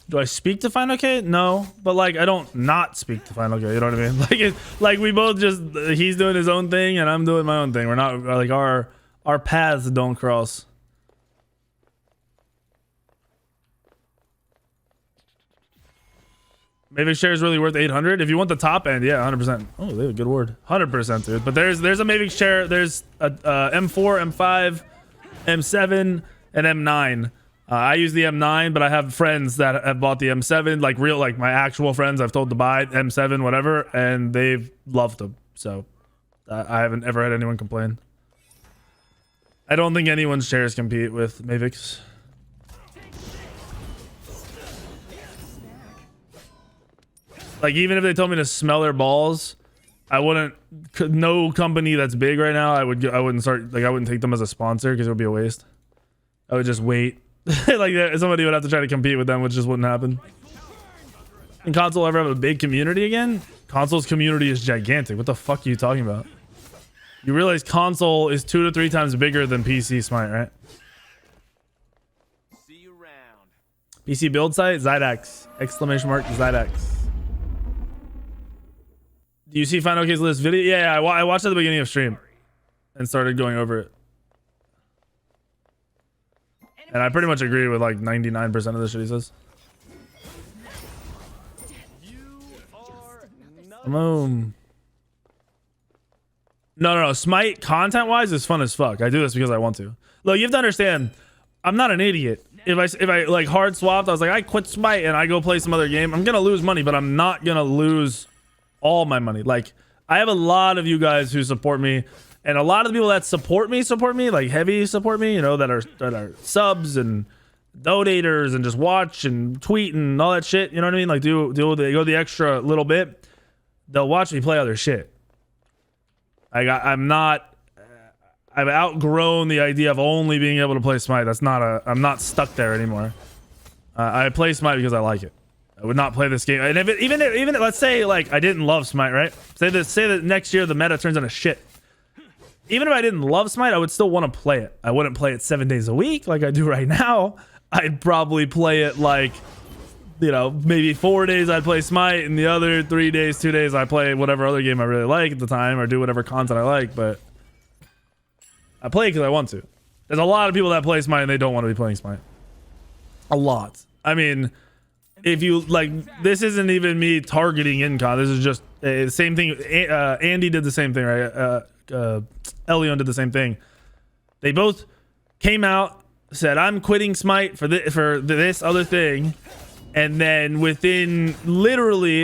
Do I speak to Final K? No, but like I don't not speak to Final K. You know what I mean? Like like we both just he's doing his own thing and I'm doing my own thing. We're not like our paths don't cross. Mavic share is really worth 800 if you want the top end. Yeah, 100%. Oh, they have a good word. 100%, dude. But there's a Mavic share. There's a M4, M5, M7, and M9. I use the M9, but I have friends that have bought the M7, like my actual friends I've told to buy M7, whatever, and they've loved them. So I haven't ever had anyone complain. I don't think anyone's shares compete with Mavics. Like even if they told me to smell their balls, I wouldn't. No company that's big right now, I wouldn't start. Like I wouldn't take them as a sponsor because it would be a waste. I would just wait. Like somebody would have to try to compete with them, which just wouldn't happen. Can console ever have a big community again? Console's community is gigantic. What the fuck are you talking about? You realize console is 2 to 3 times bigger than PC Smite, right? See you around. PC build site Zydax exclamation mark Zydax. Do you see Final K's list video? Yeah, I watched at the beginning of stream and started going over it. And I pretty much agree with like 99% of the shit he says. Boom. No. Smite content-wise is fun as fuck. I do this because I want to. Look, you have to understand, I'm not an idiot. If I like hard swapped, I was like, I quit Smite and I go play some other game, I'm gonna lose money, but I'm not gonna lose all my money. Like, I have a lot of you guys who support me. And a lot of the people that support me, like heavy support me, you know, that are subs and donators and just watch and tweet and all that shit. You know what I mean? Like they go the extra little bit. They'll watch me play other shit. I've outgrown the idea of only being able to play Smite. I'm not stuck there anymore. I play Smite because I like it. I would not play this game. And even let's say like I didn't love Smite, right? Say that next year the meta turns into shit. Even if I didn't love Smite, I would still want to play it. I wouldn't play it 7 days a week like I do right now. I'd probably play it like, you know, maybe 4 days I'd play Smite and the other 3 days, 2 days I play whatever other game I really like at the time or do whatever content I like. But I play it because I want to. There's a lot of people that play Smite and they don't want to be playing Smite. A lot. I mean, if you like, this isn't even me targeting Incon. This is just the same thing. Andy did the same thing, right? Elion did the same thing. They both came out, said I'm quitting Smite for this other thing, and then within literally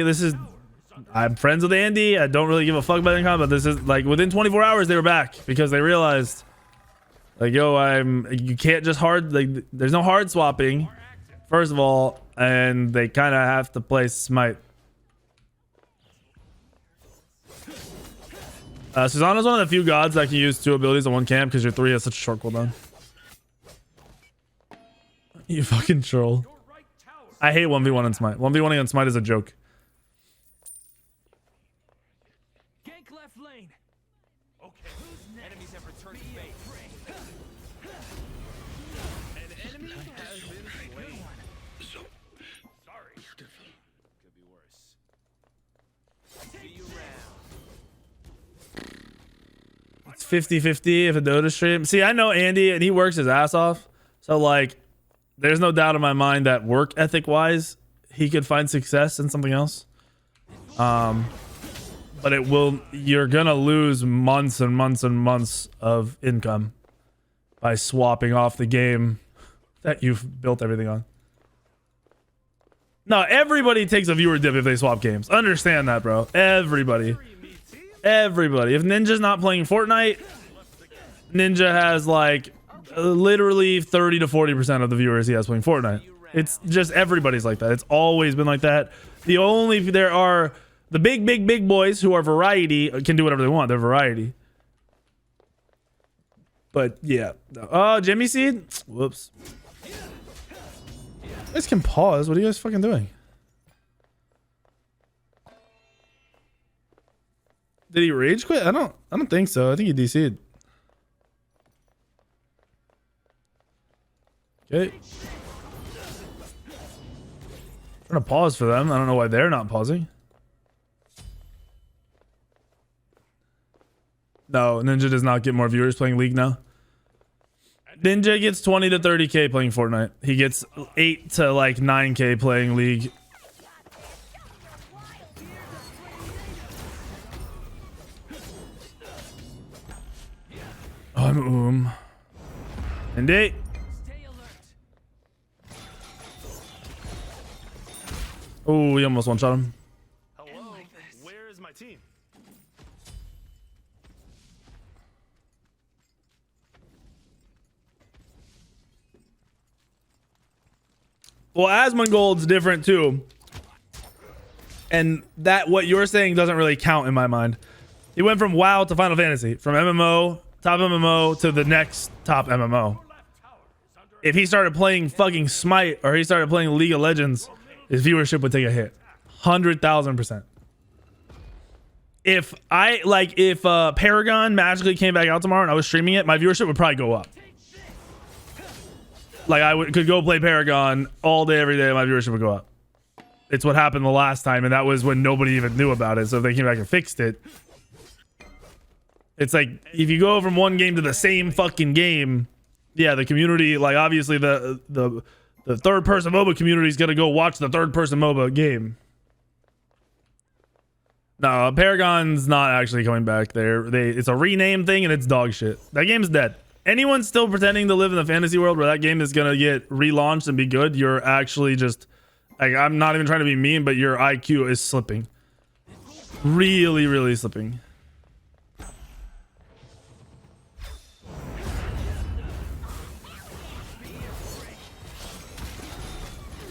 I'm friends with Andy. I don't really give a fuck about Incon, but this is like within 24 hours they were back because they realized like, yo, you can't just there's no hard swapping first of all, and they kind of have to play Smite. Susano's one of the few gods that can use 2 abilities in one camp because your 3 has such a short cooldown. You fucking troll. I hate 1v1 in Smite. 1v1ing on Smite is a joke. Gank left lane. Okay. Enemies have returned to base. An enemy has been slain. So sorry. Could be worse. See you around. It's 50-50 if a Dota stream. See, I know Andy and he works his ass off. So like, there's no doubt in my mind that work ethic wise, he could find success in something else. But you're gonna lose months and months and months of income by swapping off the game that you've built everything on. No, everybody takes a viewer dip if they swap games. Understand that, bro. Everybody. If Ninja's not playing Fortnite, Ninja has like literally 30 to 40% of the viewers he has playing Fortnite. It's just everybody's like that. It's always been like that. There are the big boys who are variety can do whatever they want. They're variety. But yeah. Oh, Jimmy Seed. Whoops. You guys can pause. What are you guys fucking doing? Did he rage quit? I don't think so. I think he DC'd. Okay. Trying to pause for them. I don't know why they're not pausing. No, Ninja does not get more viewers playing League now. Ninja gets 20 to 30k playing Fortnite. He gets 8 to like 9k playing League. I'm and 8. Oh, he almost one-shot him. Hello, where is my team? Well, Asmongold's different too. And that what you're saying doesn't really count in my mind. He went from WoW to Final Fantasy, from MMO, top MMO to the next top MMO. If he started playing fucking Smite or he started playing League of Legends, his viewership would take a hit. 100,000%. If Paragon magically came back out tomorrow and I was streaming it, my viewership would probably go up. Like could go play Paragon all day, every day, my viewership would go up. It's what happened the last time, and that was when nobody even knew about it. So if they came back and fixed it, it's like if you go from one game to the same fucking game, yeah, the community, like obviously the third person MOBA community is gonna go watch the third person MOBA game. No, Paragon's not actually coming back there. It's a rename thing and it's dog shit. That game's dead. Anyone still pretending to live in the fantasy world where that game is gonna get relaunched and be good, you're actually just like, I'm not even trying to be mean, but your IQ is slipping. Really, really slipping.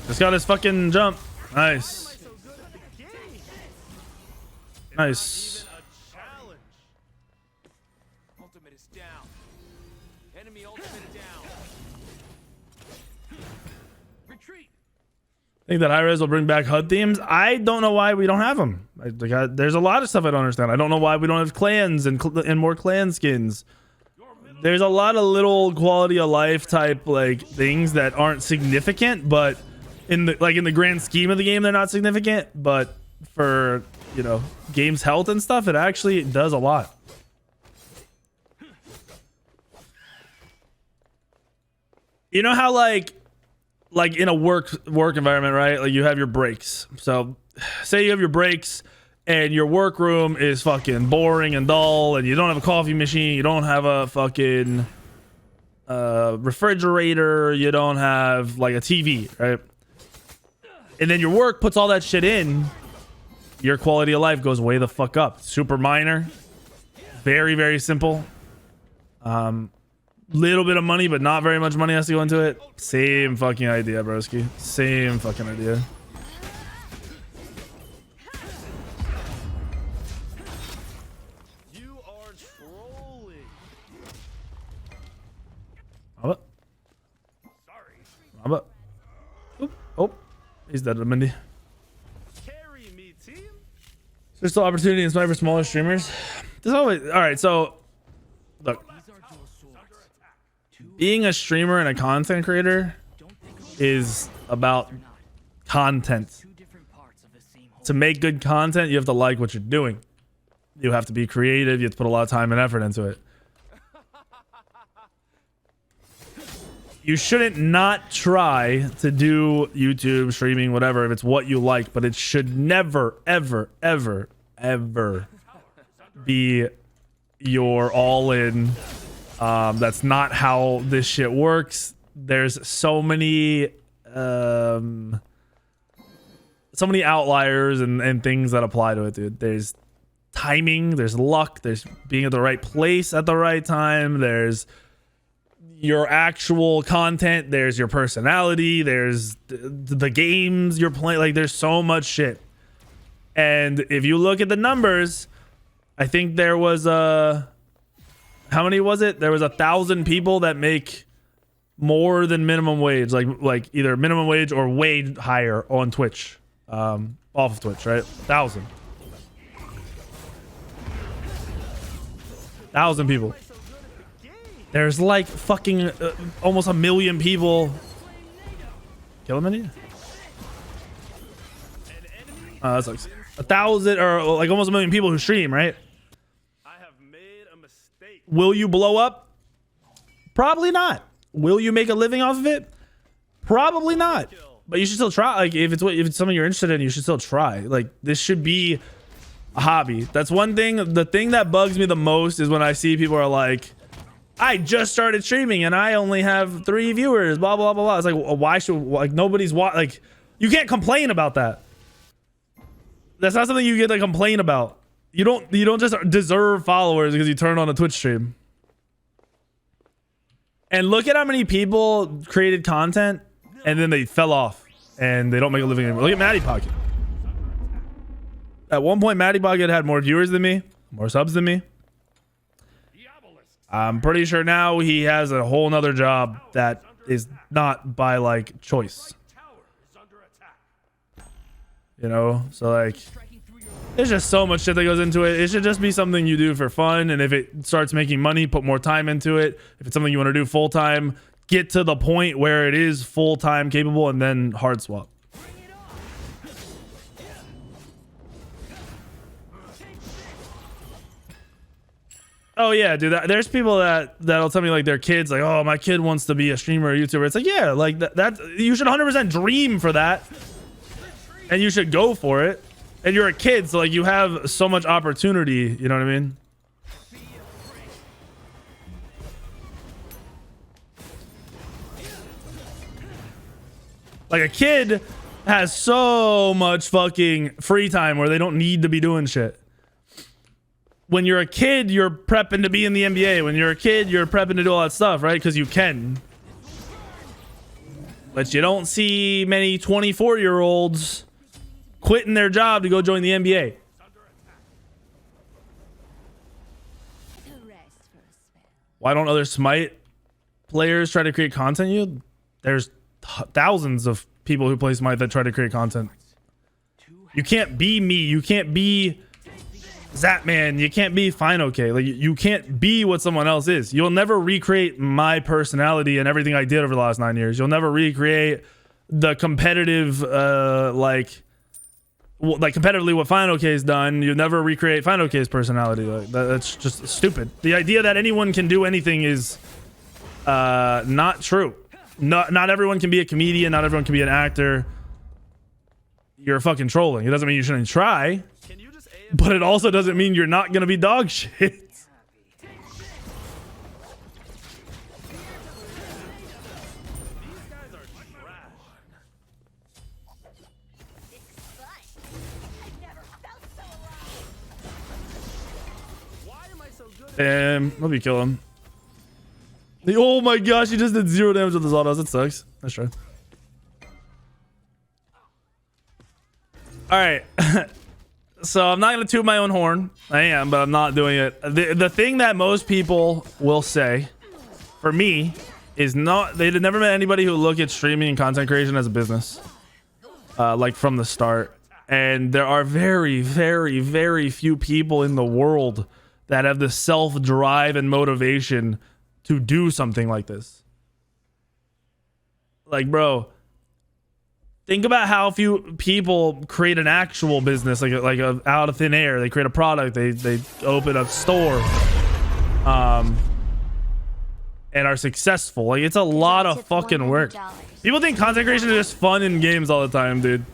Just got his fucking jump. Nice. Nice. Ultimate is down. Enemy ultimate down. Retreat. I think that high-res will bring back HUD themes. I don't know why we don't have them. There's a lot of stuff I don't understand. I don't know why we don't have clans and more clan skins. There's a lot of little quality of life type like things that aren't significant, but in the grand scheme of the game, they're not significant. But for, you know, game's health and stuff, it actually does a lot. You know how like in a work environment, right? Like you have your breaks. So say you have your breaks and your workroom is fucking boring and dull and you don't have a coffee machine, you don't have a fucking refrigerator, you don't have like a TV, right? And then your work puts all that shit in, your quality of life goes way the fuck up. Super minor, very, very simple. Little bit of money, but not very much money has to go into it. Same fucking idea, broski. Same fucking idea. You are trolling. Mamba. Sorry. Mamba. Oop. Oh, he's dead, Mindy. Carry me, team. There's still opportunity in Smite for smaller streamers. There's always, all right, so look. Being a streamer and a content creator is about content. To make good content, you have to like what you're doing. You have to be creative. You have to put a lot of time and effort into it. You shouldn't not try to do YouTube, streaming, whatever, if it's what you like, but it should never, ever, ever, ever be your all-in. That's not how this shit works. There's so many outliers and things that apply to it, dude. There's timing, there's luck, there's being at the right place at the right time, there's your actual content, there's your personality, there's the games you're playing. Like, there's so much shit. And if you look at the numbers, I think there was how many was it? There was 1,000 people that make more than minimum wage, like either minimum wage or way higher on Twitch, off of Twitch, right? 1,000 people. There's like fucking almost 1 million people. Kill him, any? That sucks. 1,000 or like almost 1 million people who stream, right? I have made a mistake. Will you blow up? Probably not. Will you make a living off of it? Probably not. But you should still try. Like if it's something you're interested in, you should still try. Like this should be a hobby. That's one thing. The thing that bugs me the most is when I see people are like, I just started streaming and I only have 3 viewers, blah blah blah blah. It's like, why should, like, nobody's like, you can't complain about that. That's not something you get to complain about. You don't just deserve followers because you turn on a Twitch stream. And look at how many people created content and then they fell off and they don't make a living anymore. Look at Matty Pocket. At one point, Matty Pocket had more viewers than me, more subs than me. I'm pretty sure now he has a whole nother job that is not by like choice. You know, so like there's just so much shit that goes into it. It should just be something you do for fun, and if it starts making money, put more time into it. If it's something you want to do full time, get to the point where it is full time capable, and then hard swap. Oh yeah, dude. There's people that'll tell me like their kids, like, oh, my kid wants to be a streamer or YouTuber. It's like, yeah, like that you should 100% dream for that, and you should go for it. And you're a kid, so like you have so much opportunity. You know what I mean? Like a kid has so much fucking free time where they don't need to be doing shit. When you're a kid, you're prepping to be in the NBA. When you're a kid, you're prepping to do all that stuff, right? Because you can. But you don't see many 24-year-olds quitting their job to go join the NBA. Why don't other Smite players try to create content? There's thousands of people who play Smite that try to create content. You can't be me. You can't be Zapman. You can't be Fine Okay. Like you can't be what someone else is. You'll never recreate my personality and everything I did over the last 9 years. You'll never recreate the competitive like competitively what Fine Okay's done. You'll never recreate Fine Okay's personality. Like that's just stupid. The idea that anyone can do anything is not true. Not everyone can be a comedian. Not everyone can be an actor. You're fucking trolling. It doesn't mean you shouldn't try. But it also doesn't mean you're not going to be dog shit. These guys are trash. Why am I so good? Damn, let me kill him. Oh my gosh, he just did 0 damage with his autos. That sucks. Nice try. All right. So I'm not going to toot my own horn. I am, but I'm not doing it. The thing that most people will say, for me, is not, they've never met anybody who look at streaming and content creation as a business, like from the start. And there are very, very, very few people in the world that have the self-drive and motivation to do something like this. Like, bro, think about how few people create an actual business, like out of thin air. They create a product, they open a store, and are successful. Like, it's a lot of fucking work. People think content creation is just fun in games all the time, dude.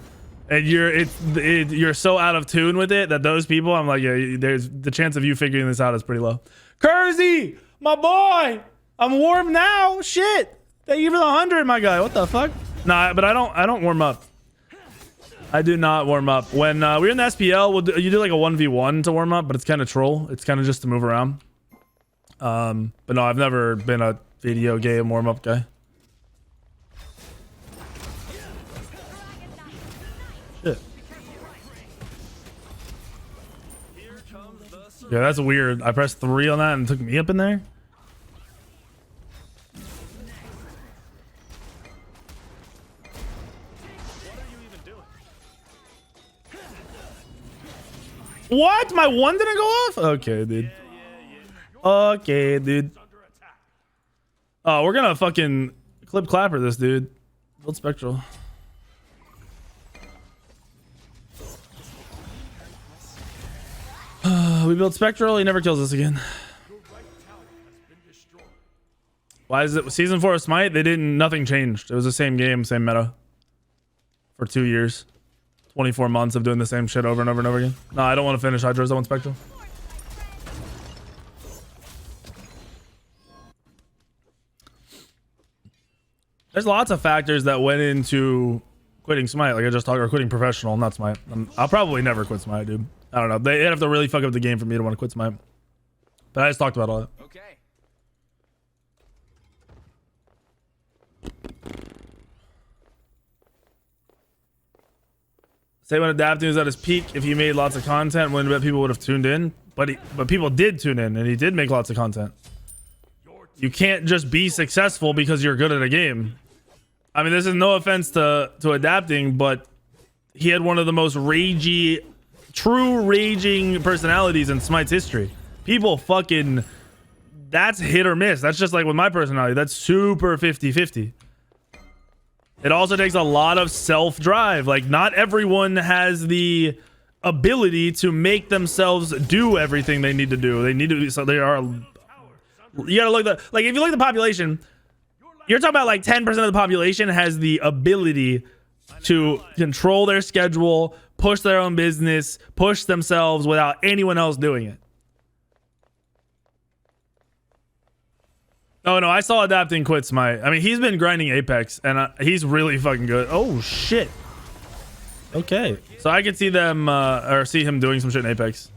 And you're so out of tune with it that those people, I'm like, yeah, there's the chance of you figuring this out is pretty low. Kersey, my boy, I'm warm now. Shit, thank you for the 100, my guy. What the fuck? Nah, but I don't warm up. I do not warm up. When we're in the SPL, you do like a 1v1 to warm up, but it's kind of troll. It's kind of just to move around. But no, I've never been a video game warm up guy. Shit. Yeah, that's weird. I pressed 3 on that and it took me up in there. What are you even doing? What? My 1 didn't go off? Okay, dude. Okay, dude. Oh, we're gonna fucking clip clapper this dude. Build spectral. We built spectral. He never kills us again. Why is it season 4 of Smite? They didn't. Nothing changed. It was the same game, same meta for 2 years, 24 months of doing the same shit over and over and over again. No, I don't want to finish Hydros. I want spectral. There's lots of factors that went into quitting Smite. Like I just talked, or quitting professional, not Smite. I'll probably never quit Smite, dude. I don't know. They'd have to really fuck up the game for me to want to quit Smite. But I just talked about all that. Okay. Say when adapting was at his peak, if he made lots of content, when bet people would have tuned in. But people did tune in, and he did make lots of content. You can't just be successful because you're good at a game. I mean, this is no offense to adapting, but he had one of the most true raging personalities in Smite's history. People fucking, that's hit or miss. That's just like with my personality. That's super 50-50. It also takes a lot of self-drive. Like not everyone has the ability to make themselves do everything they need to do. They need to be, so they are, you gotta look at like, if you look at the population, you're talking about like 10% of the population has the ability to control their schedule, push their own business, push themselves without anyone else doing it. Oh no, I saw adapting quit Smite. I mean, he's been grinding Apex and he's really fucking good. Oh shit. Okay. So I could see them or see him doing some shit in Apex.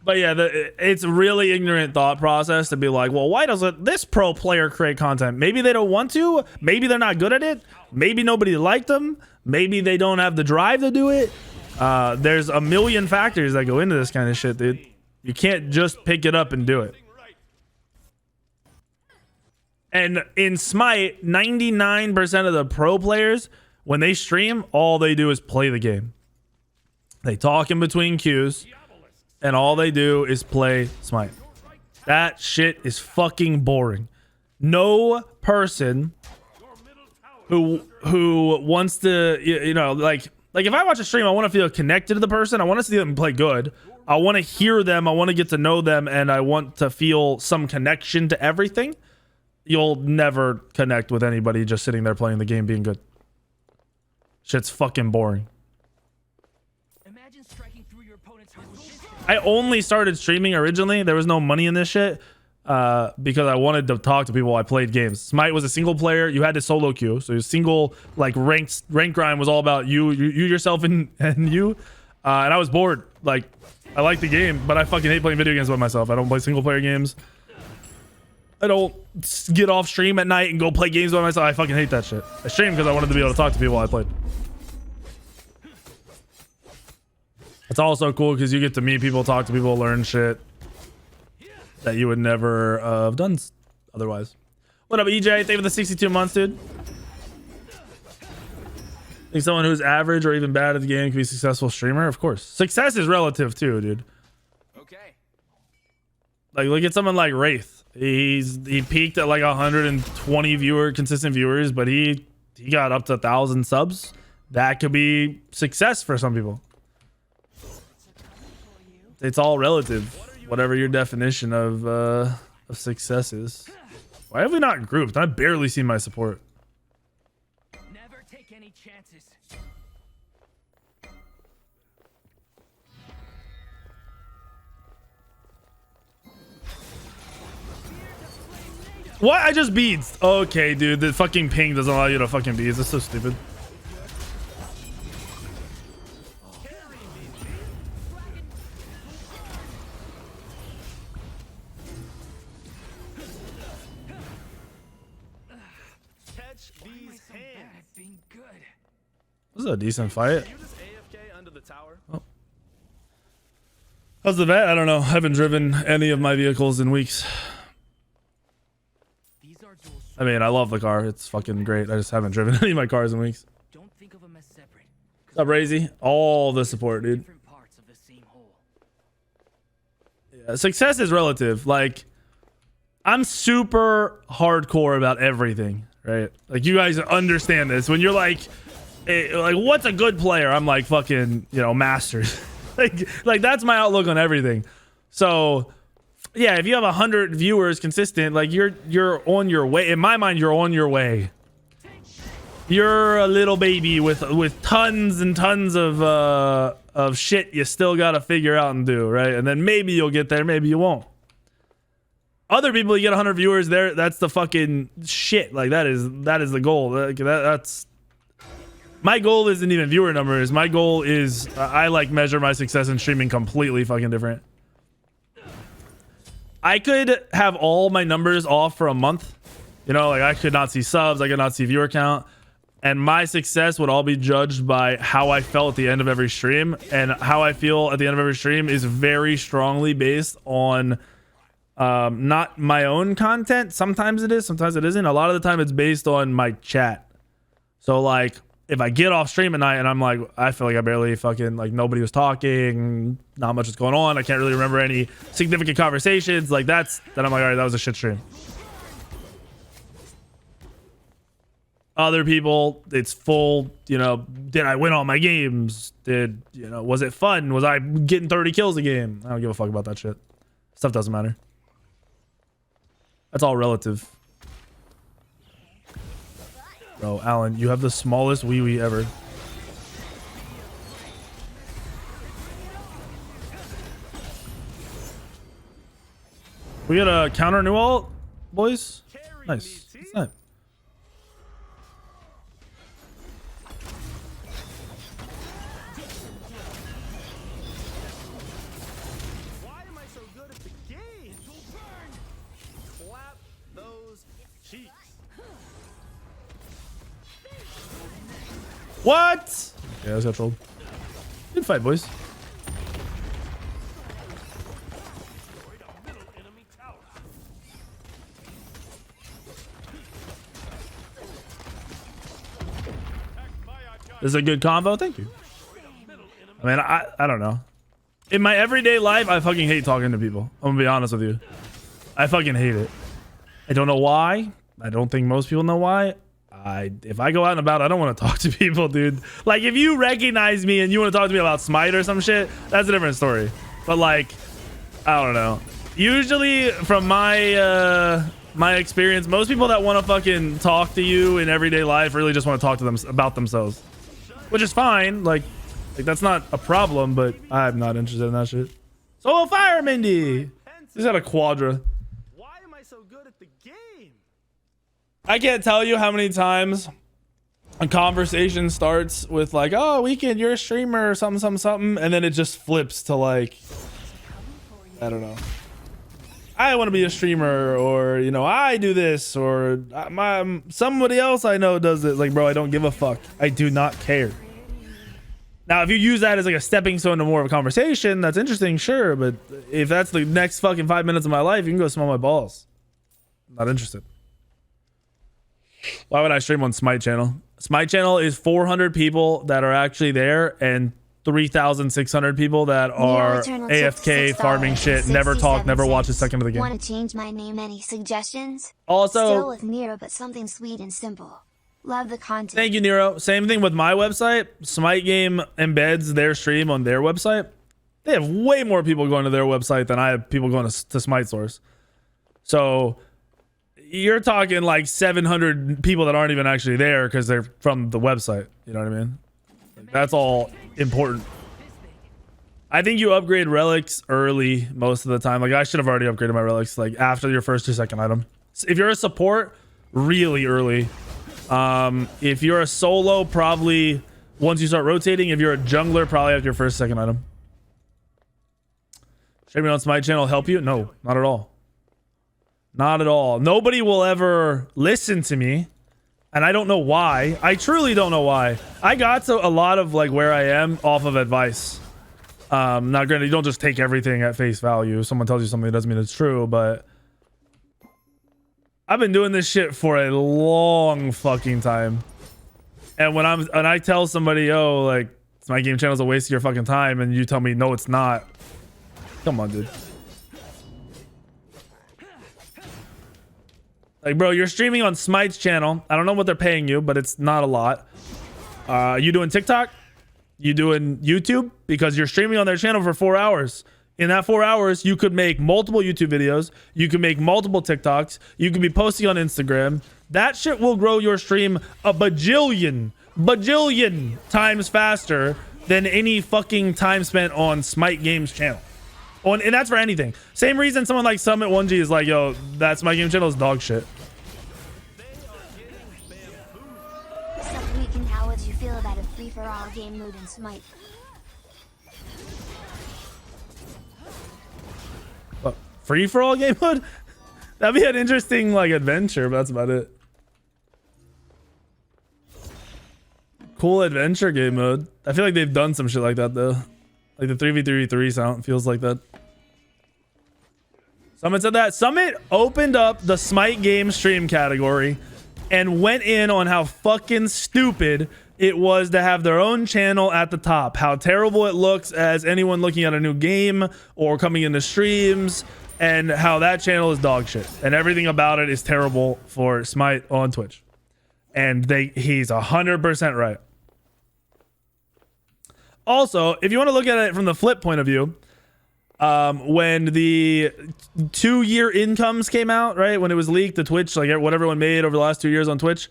But yeah, it's really ignorant thought process to be like, well, why doesn't this pro player create content? Maybe they don't want to. Maybe they're not good at it. Maybe nobody liked them. Maybe they don't have the drive to do it. There's a million factors that go into this kind of shit, dude. You can't just pick it up and do it. And in Smite, 99% of the pro players, when they stream, all they do is play the game. They talk in between queues. And all they do is play Smite. That shit is fucking boring. No person who wants to, you know, like if I watch a stream, I want to feel connected to the person. I want to see them play good. I want to hear them. I want to get to know them, and I want to feel some connection to everything. You'll never connect with anybody just sitting there playing the game being good. Shit's fucking boring. I only started streaming originally. There was no money in this shit because I wanted to talk to people while I played games. Smite was a single player. You had to solo queue. So single, like rank grind was all about you yourself, and you. And I was bored. Like, I like the game, but I fucking hate playing video games by myself. I don't play single player games. I don't get off stream at night and go play games by myself. I fucking hate that shit. I stream because I wanted to be able to talk to people while I played. It's also cool because you get to meet people, talk to people, learn shit that you would never have done otherwise. What up, EJ? Thank you for the 62 months, dude. Think someone who's average or even bad at the game can be a successful streamer? Of course. Success is relative too, dude. Okay. Like, look at someone like Wraith. He peaked at like 120 consistent viewers, but he got up to 1,000 subs. That could be success for some people. It's all relative, whatever your definition of success is. Why have we not grouped? I barely seen my support. Never take any chances. What? I just beads. Okay, dude. The fucking ping doesn't allow you to fucking beads. That's so stupid. This is a decent fight. You just AFK under the tower? Oh. How's the vet? I don't know. I haven't driven any of my vehicles in weeks. These are dual I mean, I love the car. It's fucking great. I just haven't driven any of my cars in weeks. Don't think of them as separate. What's up, Razy? All the support, dude. Different parts of the same whole. Yeah, success is relative. Like, I'm super hardcore about everything, right? Like, you guys understand this. When you're like what's a good player? I'm like fucking, you know, masters. like that's my outlook on everything. So yeah, if you have 100 viewers consistent, like you're on your way. In my mind, you're on your way. You're a little baby with tons and tons of shit you still gotta figure out and do, right? And then maybe you'll get there, maybe you won't. Other people, you get 100 viewers there, that's the fucking shit. Like that is the goal. That's my goal isn't even viewer numbers. My goal is I like measure my success in streaming completely fucking different. I could have all my numbers off for a month. You know, like I could not see subs, I could not see viewer count, and my success would all be judged by how I felt at the end of every stream. And how I feel at the end of every stream is very strongly based on not my own content. Sometimes it is, sometimes it isn't. A lot of the time it's based on my chat. So like if I get off stream at night and I'm like, I feel like I barely fucking, like nobody was talking, not much was going on, I can't really remember any significant conversations, like then I'm like, all right, that was a shit stream. Other people, it's full, you know, did I win all my games? Was it fun? Was I getting 30 kills a game? I don't give a fuck about that shit. Stuff doesn't matter. That's all relative. Bro, Alan, you have the smallest wee-wee ever. We got a counter new ult, boys. Nice. What's that? Why am I so good at the game? Clap those cheeks. What? Yeah, I just got trolled. Good fight, boys. This is a good combo. Thank you. I mean, I don't know. In my everyday life, I fucking hate talking to people. I'm gonna be honest with you. I fucking hate it. I don't know why. I don't think most people know why. If I go out and about, I don't want to talk to people, dude. Like, if you recognize me and you want to talk to me about Smite or some shit, that's a different story. But like, I don't know. Usually, from my my experience, most people that want to fucking talk to you in everyday life really just want to talk to them about themselves, which is fine. Like that's not a problem, but I'm not interested in that shit. So fire, Mindy. He's got a quadra. Why am I so good at the game? I can't tell you how many times a conversation starts with like, oh, Weekend, you're a streamer or something, and then it just flips to like, I don't know, I want to be a streamer, or, you know, I do this, or somebody else I know does it. Like, bro, I don't give a fuck. I do not care. Now, if you use that as like a stepping stone to more of a conversation, that's interesting, sure. But if that's the next fucking 5 minutes of my life, you can go smell my balls. Not interested. Why would I stream on Smite channel? Smite channel is 400 people that are actually there and 3,600 people that are AFK farming shit, never talk, never watch a second of the game. Want to change my name? Any suggestions? Also, still with Nero, but something sweet and simple. Love the content. Thank you, Nero. Same thing with my website. Smite Game embeds their stream on their website. They have way more people going to their website than I have people going to Smite Source. So you're talking like 700 people that aren't even actually there because they're from the website. You know what I mean? That's all important. I think you upgrade relics early most of the time. Like, I should have already upgraded my relics like after your first 2-second item. If you're a support, really early. If you're a solo, probably once you start rotating. If you're a jungler, probably after your first 2-second item. Streaming on Smite channel help you? No, not at all. Not at all. Nobody will ever listen to me, and I don't know why. I truly don't know why. I got to a lot of like where I am off of advice. Now granted, you don't just take everything at face value. If someone tells you something, it doesn't mean it's true, but I've been doing this shit for a long fucking time. And when I tell somebody, oh, like, my game channel is a waste of your fucking time, and you tell me, no, it's not. Come on, dude. Like, bro, you're streaming on Smite's channel. I don't know what they're paying you, but it's not a lot. You doing TikTok? You doing YouTube? Because you're streaming on their channel for 4 hours. In that 4 hours, you could make multiple YouTube videos. You could make multiple TikToks. You could be posting on Instagram. That shit will grow your stream a bajillion times faster than any fucking time spent on Smite Games channel. And that's for anything. Same reason someone like Summit 1G is like, yo, that's my game channel is dog shit. Some weekend, how would you feel about a free-for-all game mode in Smite? Free for all game mode? That'd be an interesting like adventure, but that's about it. Cool adventure game mode. I feel like they've done some shit like that though. Like the 3v3v3 sound feels like that. Summit said that. Summit opened up the Smite game stream category and went in on how fucking stupid it was to have their own channel at the top. How terrible it looks as anyone looking at a new game or coming into streams, and how that channel is dog shit. And everything about it is terrible for Smite on Twitch. And he's 100% right. Also, if you want to look at it from the flip point of view, when the 2-year incomes came out, right? When it was leaked to Twitch, like what everyone made over the last 2 years on Twitch,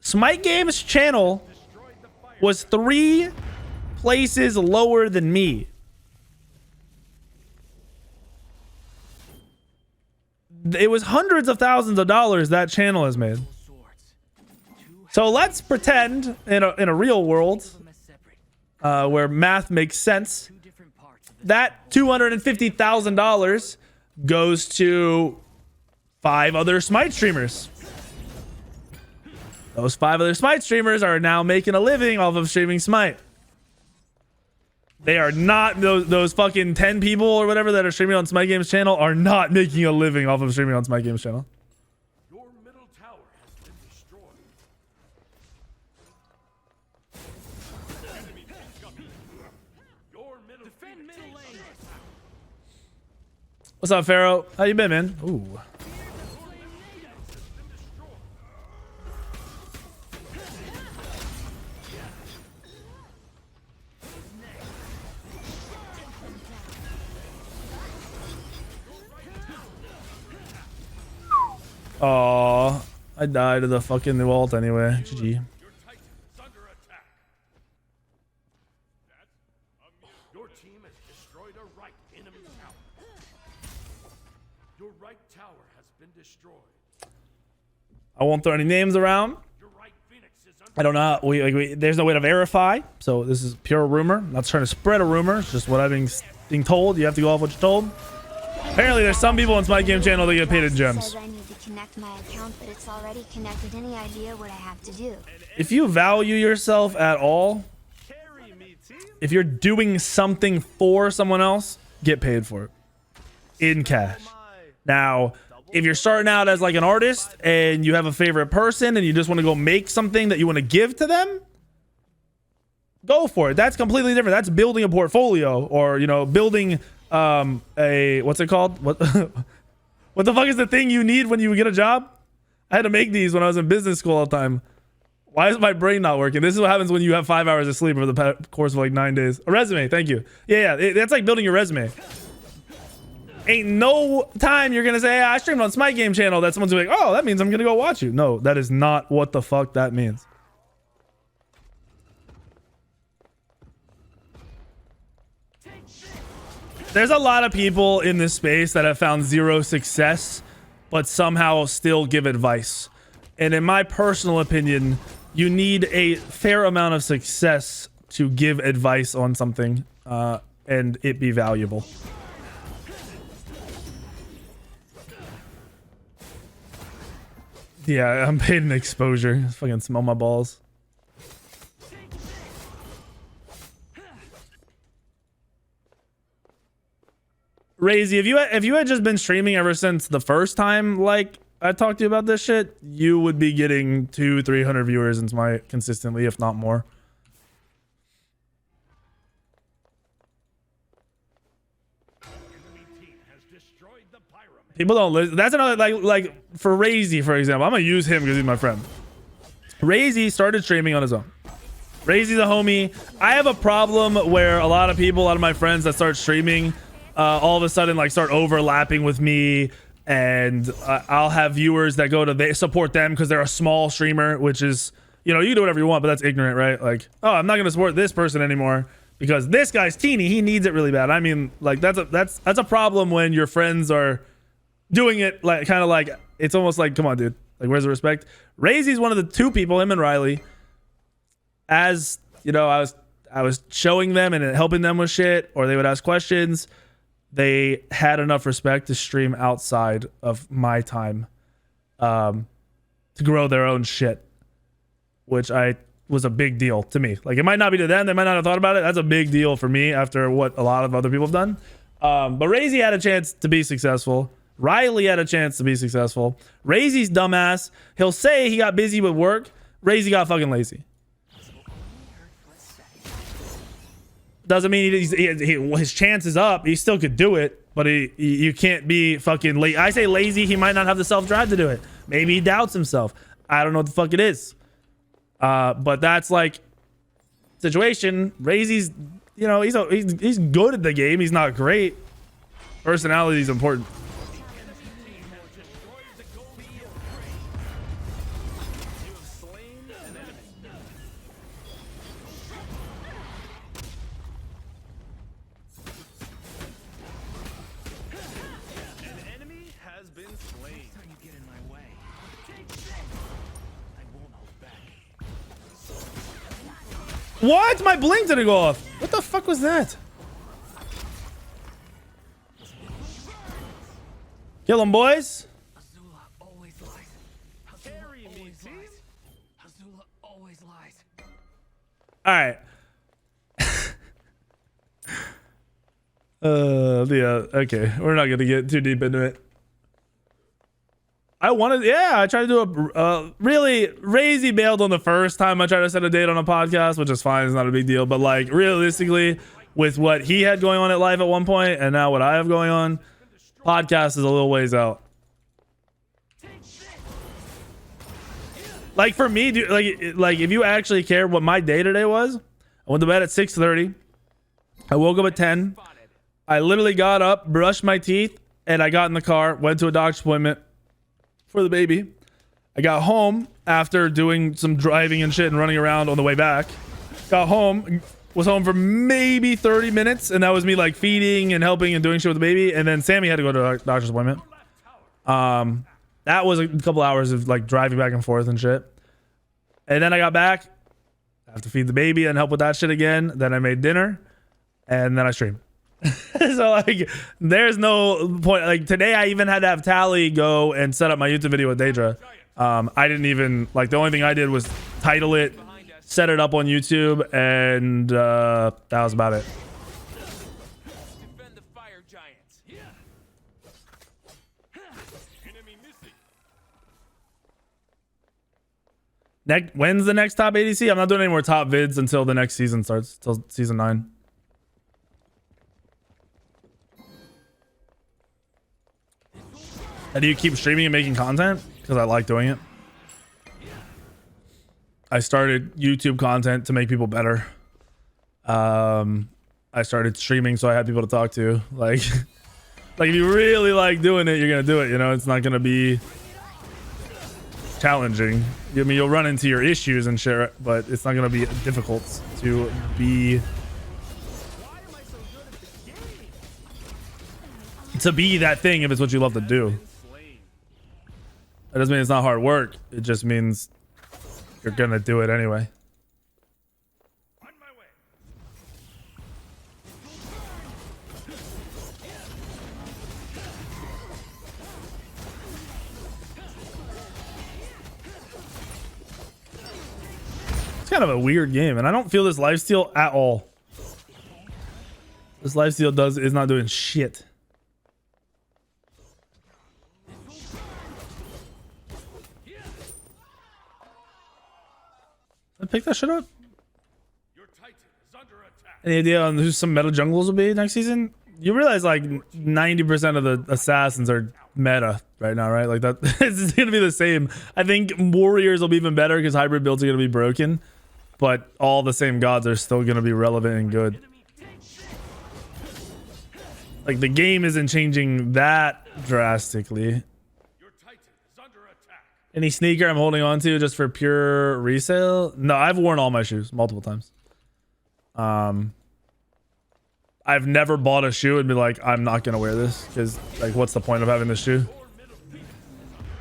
Smite Games channel was 3 places lower than me. It was hundreds of thousands of dollars that channel has made. So let's pretend in a real world where math makes sense, that $250,000 goes to 5 other Smite streamers. Those 5 other Smite streamers are now making a living off of streaming Smite. They are not, those fucking 10 people or whatever that are streaming on Smite Games channel are not making a living off of streaming on Smite Games channel. Your middle tower has been destroyed. Enemy incoming. Your middle defend middle lane. What's up, Pharaoh? How you been, man? Ooh. Aw, I died to the fucking new ult anyway. GG. Your Titan is under attack. Your team has destroyed a right enemy tower. Your right tower has been destroyed. I won't throw any names around. Your right Phoenix is under I don't know. There's no way to verify, so this is pure rumor. I'm not trying to spread a rumor. It's just what I've being told. You have to go off what you're told. Apparently, there's some people on my game channel that get paid in gems. I need to connect my account, but it's already connected. Any idea what I have to do? If you value yourself at all, Carry me, team. if you're doing something for someone else, get paid for it in cash. Now, if you're starting out as like an artist and you have a favorite person and you just want to go make something that you want to give to them, go for it. That's completely different. That's building a portfolio, or, you know, building a, what's it called? What what the fuck is the thing you need when you get a job? I had to make these when I was in business school all the time. Why is my brain not working? This is what happens when you have 5 hours of sleep over the course of like 9 days. A resume. Thank you. Yeah. That's like building your resume. Ain't no time you're gonna say, hey, I streamed on Smite Game channel, that someone's gonna be like, oh, that means I'm gonna go watch you. No, that is not what the fuck that means. There's a lot of people in this space that have found zero success, but somehow still give advice. And in my personal opinion, you need a fair amount of success to give advice on something and it be valuable. Yeah, I'm paid in exposure. Fucking smell my balls. Razy, if you had just been streaming ever since the first time, like I talked to you about this shit, you would be getting 200-300 viewers into my consistently, if not more. People don't listen. That's another like for Razy, for example. I'm gonna use him because he's my friend. Razy started streaming on his own. Razy's a homie. I have a problem where a lot of my friends that start streaming, all of a sudden like start overlapping with me, and I'll have viewers that go to they support them because they're a small streamer, which is, you know, you can do whatever you want, but that's ignorant, right? Like, oh, I'm not gonna support this person anymore because this guy's teeny, he needs it really bad. I mean, like that's a problem when your friends are doing it like kind of like it's almost like, come on, dude, like where's the respect? Razy's one of the two people, him and Riley, as you know, I was showing them and helping them with shit, or they would ask questions. They had enough respect to stream outside of my time, to grow their own shit, which was a big deal to me. Like, it might not be to them, they might not have thought about it. That's a big deal for me after what a lot of other people have done. But Razy had a chance to be successful. Riley had a chance to be successful. Razy's dumbass, he'll say he got busy with work. Razy got fucking lazy. Doesn't mean his chance is up. He still could do it, but you can't be fucking late. I say lazy, he might not have the self-drive to do it. Maybe he doubts himself. I don't know what the fuck it is. But that's like situation. Razy's, you know, he's good at the game. He's not great. Personality is important. What? My blink didn't go off. What the fuck was that? Kill him, boys. Azula always lies. Azula always lies. Azula always lies. All right. Yeah. Okay, we're not gonna get too deep into it. I tried to do a really Razy bailed on the first time I tried to set a date on a podcast, which is fine. It's not a big deal. But like realistically, with what he had going on at life at one point and now what I have going on, podcast is a little ways out. Like for me, dude, like if you actually care what my day today was, I went to bed at 6:30. I woke up at 10. I literally got up, brushed my teeth, and I got in the car, went to a doctor's appointment for the baby. I got home after doing some driving and shit and running around on the way back. Got home, was home for maybe 30 minutes, and that was me like feeding and helping and doing shit with the baby. And then Sammy had to go to a doctor's appointment. That was a couple hours of like driving back and forth and shit. And then I got back, I have to feed the baby and help with that shit again. Then I made dinner, and then I streamed. So like there's no point. Like today I even had to have Tally go and set up my YouTube video with Daedra. I didn't even like, the only thing I did was title it, set it up on YouTube, and that was about it. Defend the fire giants. Enemy missing. When's the next top ADC? I'm not doing any more top vids until the next season starts, till season 9. And do you keep streaming and making content? Because I like doing it. I started YouTube content to make people better. I started streaming so I had people to talk to. Like if you really like doing it, you're gonna do it. You know, it's not gonna be challenging. I mean, you'll run into your issues and shit, but it's not gonna be difficult to be that thing if it's what you love to do. That doesn't mean it's not hard work. It just means you're gonna do it anyway. On my way. It's kind of a weird game, and I don't feel this lifesteal at all. This lifesteal is not doing shit. pick that shit up. Your Titan is under attack. Any idea on who some meta jungles will be next season? You realize like 90% of the assassins are meta right now, right? Like that, it's gonna be the same. I think warriors will be even better because hybrid builds are gonna be broken, but all the same gods are still gonna be relevant and good. Like the game isn't changing that drastically. Your Titan is under attack. Any sneaker I'm holding on to just for pure resale? No, I've worn all my shoes multiple times. I've never bought a shoe and be like, I'm not gonna wear this because like, what's the point of having this shoe?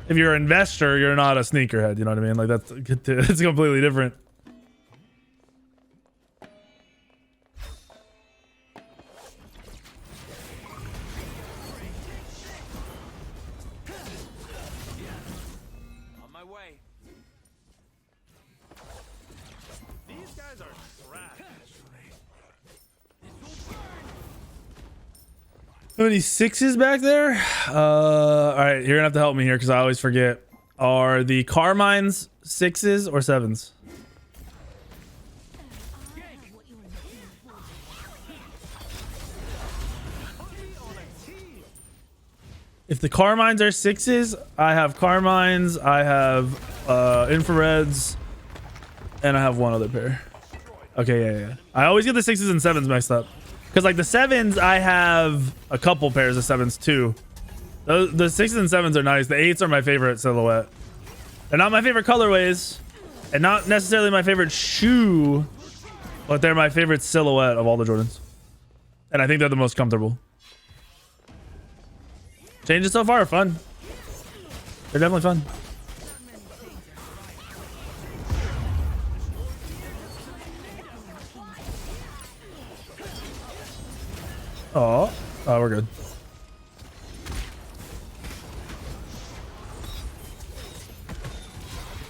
If you're an investor, you're not a sneakerhead. You know what I mean? Like that's it's completely different. On my way. These guys are trash. How many sixes back there? All right, you're gonna have to help me here because I always forget. Are the Carmines sixes or sevens? If the Carmines are sixes, I have Carmines, I have infrareds, and I have one other pair. Okay, yeah. I always get the sixes and sevens mixed up. Because like the sevens, I have a couple pairs of sevens too. The sixes and sevens are nice. The eights are my favorite silhouette. They're not my favorite colorways, and not necessarily my favorite shoe, but they're my favorite silhouette of all the Jordans. And I think they're the most comfortable. Changes so far are fun. They're definitely fun. Oh, we're good.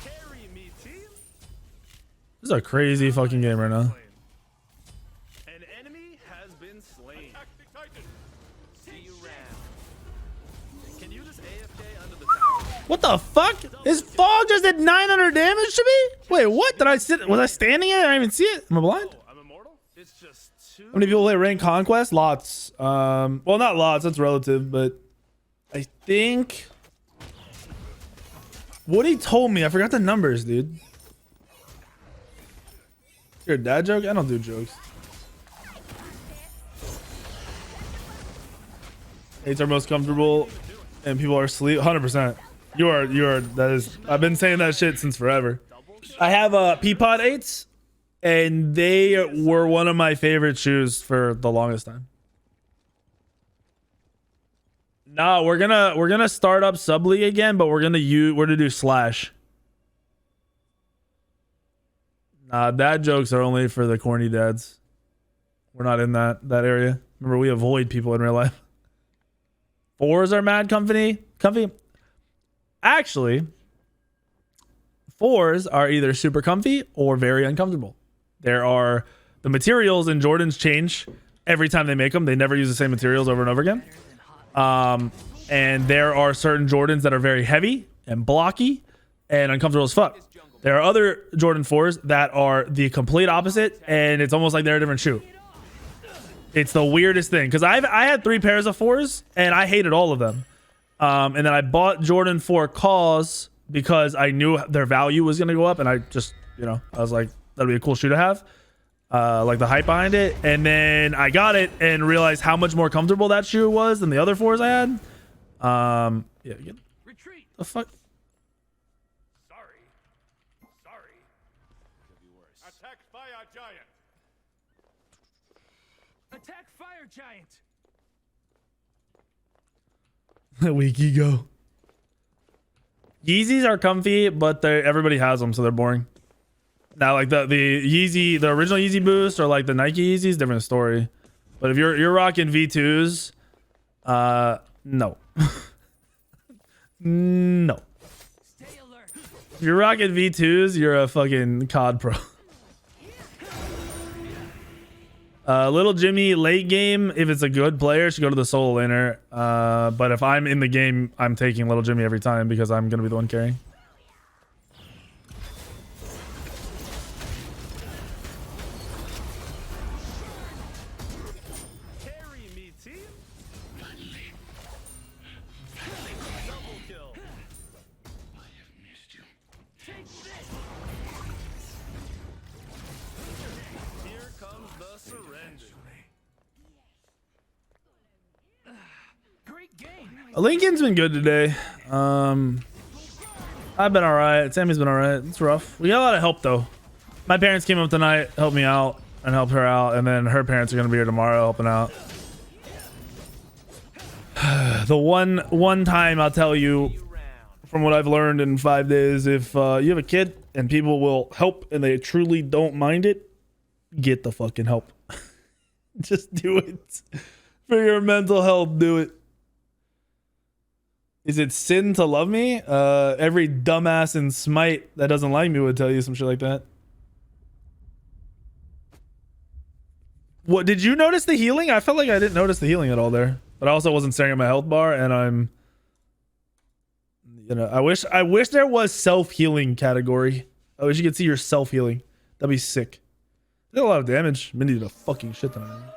Carry me, team. This is a crazy fucking game right now. An enemy has been slain. Attack the Titan. See you around. Can you just AFK under the tower? What the fuck? His fog just did 900 damage to me? Wait, what? Did I sit? Was I standing in it? I didn't even see it. Am I blind? Oh, I'm immortal? It's just too... How many people play Rank Conquest? Lots. Well, not lots. That's relative, but I think Woody told me. I forgot the numbers, dude. Your dad joke? I don't do jokes. Eights are most comfortable, and people are asleep. 100%. You are. That is. I've been saying that shit since forever. I have Peapod 8s, and they were one of my favorite shoes for the longest time. No, we're gonna start up sub league again, but we're gonna do slash. Nah, dad jokes are only for the corny dads. We're not in that area. Remember, we avoid people in real life. Fours are mad comfy. Actually, fours are either super comfy or very uncomfortable. The materials in Jordans change every time they make them. They never use the same materials over and over again. And there are certain Jordans that are very heavy and blocky and uncomfortable as fuck. There are other Jordan 4s that are the complete opposite, and it's almost like they're a different shoe. It's the weirdest thing because I had 3 pairs of 4s and I hated all of them. And then I bought Jordan 4 Cause because I knew their value was going to go up, and I just, I was like, that'd be a cool shoe to have. Like the hype behind it. And then I got it and realized how much more comfortable that shoe was than the other 4s I had. Yeah, get Retreat. the fuck. Sorry. Could be worse. Attack Fire Giant. Attack Fire Giant. Weak ego. Yeezys are comfy, but everybody has them, so they're boring. Now, like the Yeezy, the original Yeezy Boost, or like the Nike Yeezys, different story. But if you're rocking V2s, no. No. Stay alert. If you're rocking V2s, you're a fucking COD pro. Little Jimmy late game, if it's a good player, should go to the solo laner. But if I'm in the game, I'm taking Little Jimmy every time because I'm gonna be the one carrying. Lincoln's been good today. I've been all right. Sammy's been all right. It's rough. We got a lot of help though. My parents came up tonight, helped me out and helped her out, and then her parents are gonna be here tomorrow helping out. The one time I'll tell you, from what I've learned in 5 days, if you have a kid and people will help and they truly don't mind it, get the fucking help. Just do it. For your mental health, do it. Is it sin to love me? Every dumbass in Smite that doesn't like me would tell you some shit like that. What, did you notice the healing? I felt like I didn't notice the healing at all there. But I also wasn't staring at my health bar, and I'm, you know, I wish there was self-healing category. I wish you could see your self-healing. That'd be sick. Did a lot of damage. Mindy did a fucking shit ton of damage.